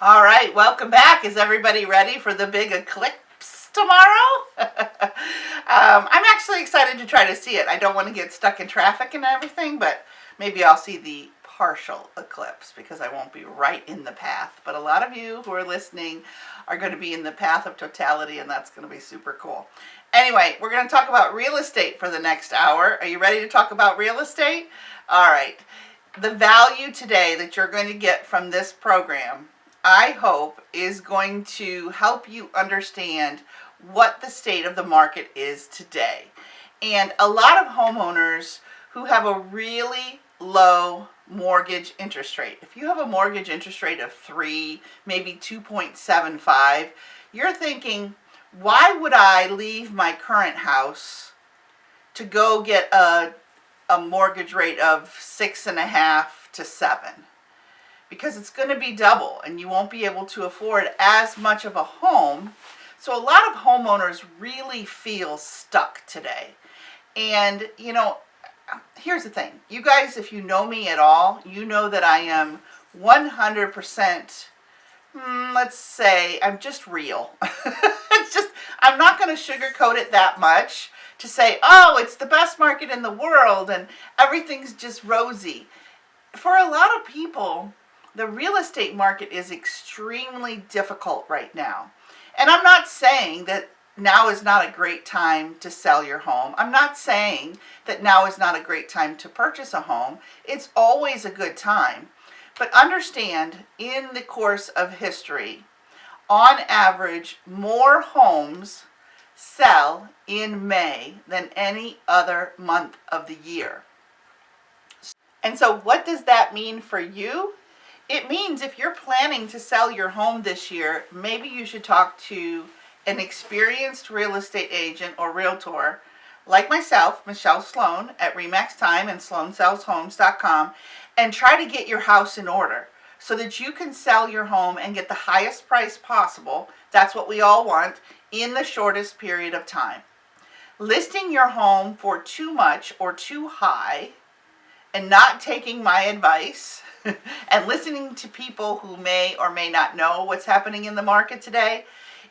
All right, welcome back. Is everybody ready for the big eclipse tomorrow? I'm actually excited to try to see it. I don't want to get stuck in traffic and everything, but maybe I'll see the partial eclipse because I won't be right in the path. But a lot of you who are listening are going to be in the path of totality, and that's going to be super cool. Anyway, we're going to talk about real estate for the next hour. Are you ready to talk about real estate? All right. The value today that you're going to get from this program, I hope, is going to help you understand what the state of the market is today. And a lot of homeowners who have a really low mortgage interest rate, if you have a mortgage interest rate of 3, maybe 2.75, you're thinking, why would I leave my current house to go get a mortgage rate of 6.5 to 7? Because it's going to be double and you won't be able to afford as much of a home. So a lot of homeowners really feel stuck today. And here's the thing. You guys, if you know me at all, you know that I am 100%, let's say, I'm just real. I'm not going to sugarcoat it that much to say, oh, it's the best market in the world and everything's just rosy. For a lot of people, the real estate market is extremely difficult right now. And I'm not saying that now is not a great time to sell your home. I'm not saying that now is not a great time to purchase a home. It's always a good time. But understand, in the course of history, on average, more homes sell in May than any other month of the year. And so what does that mean for you? It means if you're planning to sell your home this year, maybe you should talk to an experienced real estate agent or realtor like myself, Michelle Sloan, at Remax Time and SloanSellsHomes.com, and try to get your house in order so that you can sell your home and get the highest price possible. That's what we all want, in the shortest period of time. Listing your home for too much or too high and not taking my advice and listening to people who may or may not know what's happening in the market today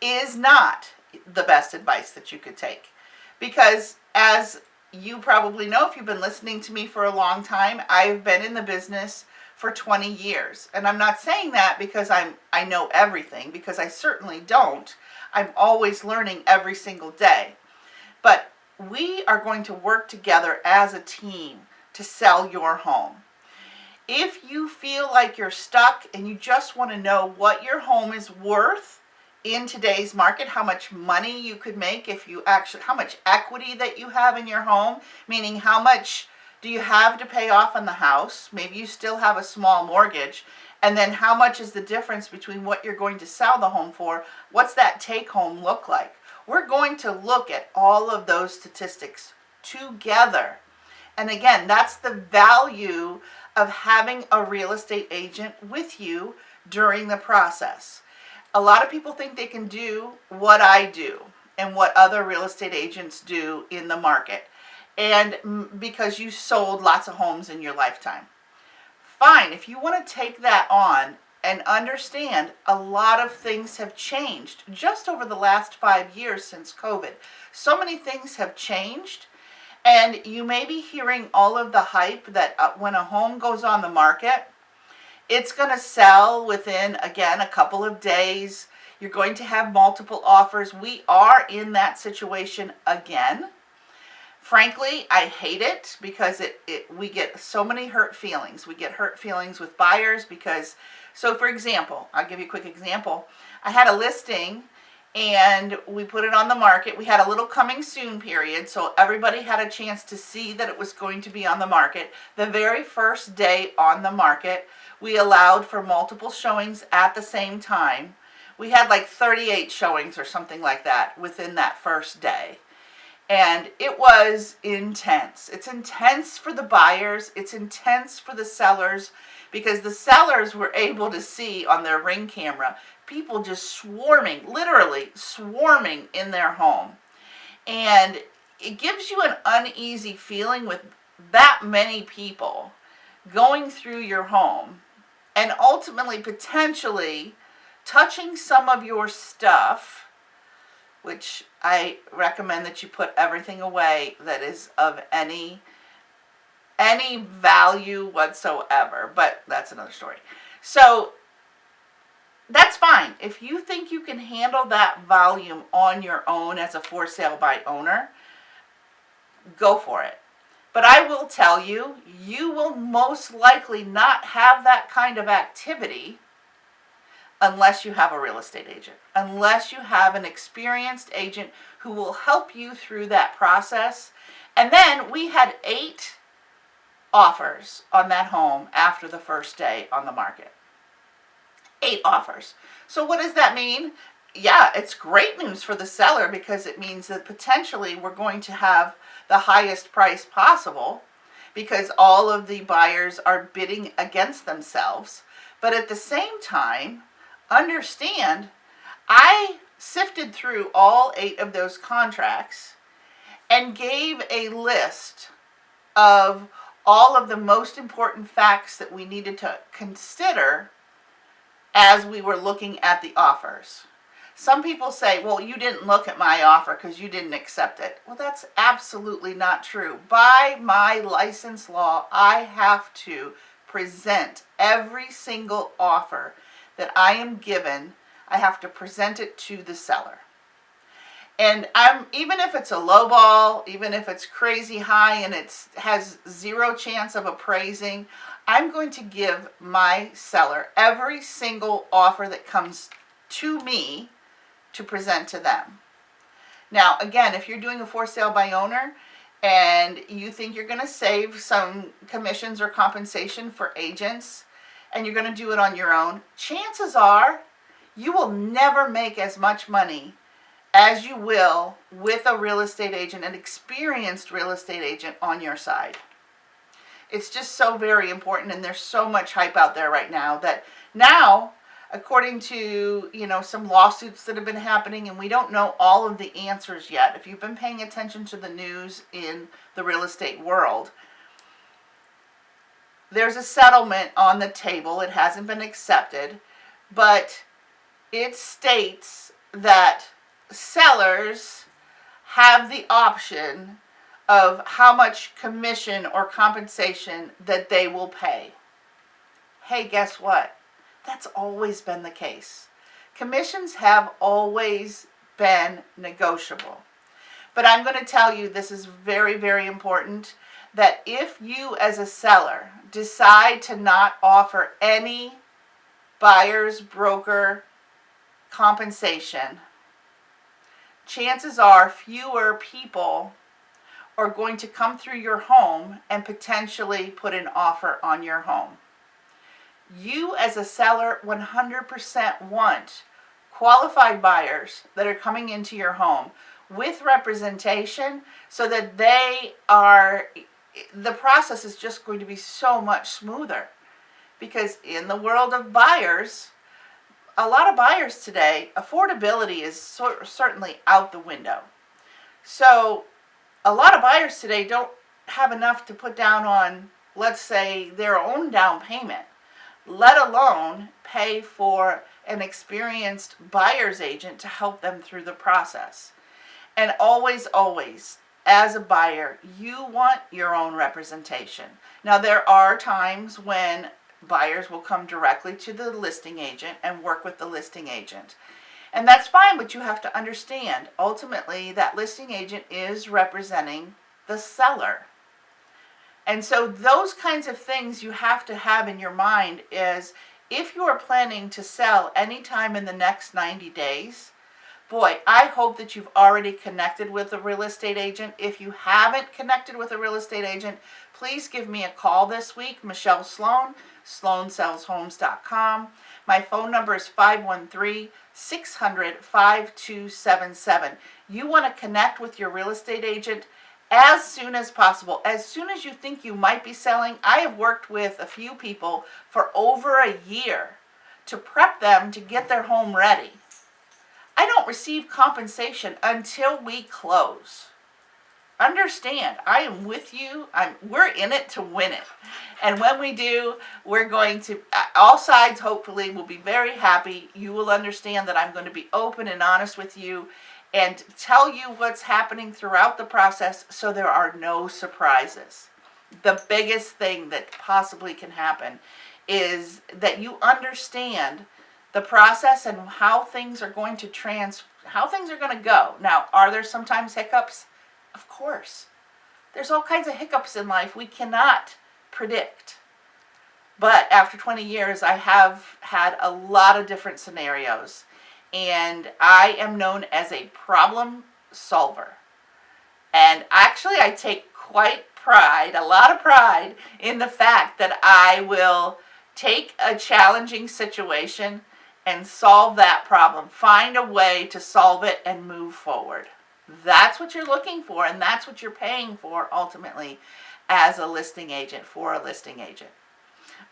is not the best advice that you could take. Because as you probably know, if you've been listening to me for a long time, I've been in the business for 20 years. And I'm not saying that because I know everything, because I certainly don't. I'm always learning every single day. But we are going to work together as a team to sell your home. If you feel like you're stuck and you just want to know what your home is worth in today's market, how much money you could make if you actually, how much equity that you have in your home, meaning how much do you have to pay off on the house, maybe you still have a small mortgage, and then how much is the difference between what you're going to sell the home for, what's that take home look like? We're going to look at all of those statistics together. And again, that's the value of having a real estate agent with you during the process. A lot of people think they can do what I do and what other real estate agents do in the market, and because you sold lots of homes in your lifetime. Fine, if you want to take that on and understand, a lot of things have changed just over the last 5 years since COVID. So many things have changed. And you may be hearing all of the hype that when a home goes on the market, it's going to sell within, again, a couple of days. You're going to have multiple offers. We are in that situation again. Frankly, I hate it because we get so many hurt feelings. We get hurt feelings with buyers because, so for example, I'll give you a quick example. I had a listing and we put it on the market. We had a little coming soon period, so everybody had a chance to see that it was going to be on the market. The very first day on the market, we allowed for multiple showings at the same time. We had like 38 showings or something like that within that first day. And it was intense. It's intense for the buyers. It's intense for the sellers, because the sellers were able to see on their Ring camera people just swarming, literally swarming in their home. And it gives you an uneasy feeling with that many people going through your home and ultimately potentially touching some of your stuff, which I recommend that you put everything away that is of any value whatsoever, but that's another story. So that's fine. If you think you can handle that volume on your own as a for sale by owner, go for it. But I will tell you, you will most likely not have that kind of activity unless you have a real estate agent, unless you have an experienced agent who will help you through that process. And then we had 8 offers on that home after the first day on the market. 8 offers. So what does that mean? Yeah, it's great news for the seller because it means that potentially we're going to have the highest price possible because all of the buyers are bidding against themselves. But at the same time, understand, I sifted through all 8 of those contracts and gave a list of all of the most important facts that we needed to consider as we were looking at the offers. Some people say, well, you didn't look at my offer because you didn't accept it. Well, that's absolutely not true. By my license law, I have to present every single offer that I am given. I have to present it to the seller. And even if it's a low ball, even if it's crazy high and it has 0 chance of appraising, I'm going to give my seller every single offer that comes to me to present to them. Now, again, if you're doing a for sale by owner and you think you're going to save some commissions or compensation for agents and you're going to do it on your own, chances are you will never make as much money as you will with a real estate agent, an experienced real estate agent on your side. It's just so very important, and there's so much hype out there right now that now, according to, some lawsuits that have been happening, and we don't know all of the answers yet. If you've been paying attention to the news in the real estate world, there's a settlement on the table. It hasn't been accepted, but it states that sellers have the option of how much commission or compensation that they will pay. Hey, guess what? That's always been the case. Commissions have always been negotiable. But I'm going to tell you, this is very, very important, that if you as a seller decide to not offer any buyer's broker compensation, chances are fewer people are going to come through your home and potentially put an offer on your home. You as a seller 100% want qualified buyers that are coming into your home with representation so that the process is just going to be so much smoother. Because in the world of buyers, a lot of buyers today, affordability is certainly out the window. So a lot of buyers today don't have enough to put down on, let's say, their own down payment, let alone pay for an experienced buyer's agent to help them through the process. And always, always, as a buyer, you want your own representation. Now, there are times when buyers will come directly to the listing agent and work with the listing agent. And that's fine, but you have to understand, ultimately, that listing agent is representing the seller. And so those kinds of things you have to have in your mind is, if you are planning to sell anytime in the next 90 days, boy, I hope that you've already connected with a real estate agent. If you haven't connected with a real estate agent, please give me a call this week. Michelle Sloan, SloanSellsHomes.com. My phone number is 513-600-5277. You want to connect with your real estate agent as soon as possible. As soon as you think you might be selling, I have worked with a few people for over a year to prep them to get their home ready. I don't receive compensation until we close. understand, I am with you. We're in it to win it. And when we do, we're going to, all sides hopefully will be very happy. You will understand that I'm going to be open and honest with you and tell you what's happening throughout the process so there are no surprises. The biggest thing that possibly can happen is that you understand the process and how things are going to how things are going to go. Now, are there sometimes hiccups? Of course. There's all kinds of hiccups in life we cannot predict. But after 20 years, I have had a lot of different scenarios. And I am known as a problem solver. And actually, I take a lot of pride in the fact that I will take a challenging situation and solve that problem. Find a way to solve it and move forward. That's what you're looking for, and that's what you're paying for ultimately as a listing agent, for a listing agent.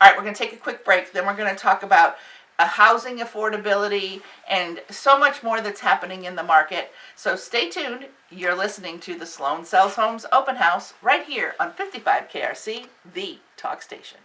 All right, we're going to take a quick break. Then we're going to talk about housing affordability and so much more that's happening in the market. So stay tuned. You're listening to the Sloan Sells Homes Open House right here on 55 KRC, the talk station.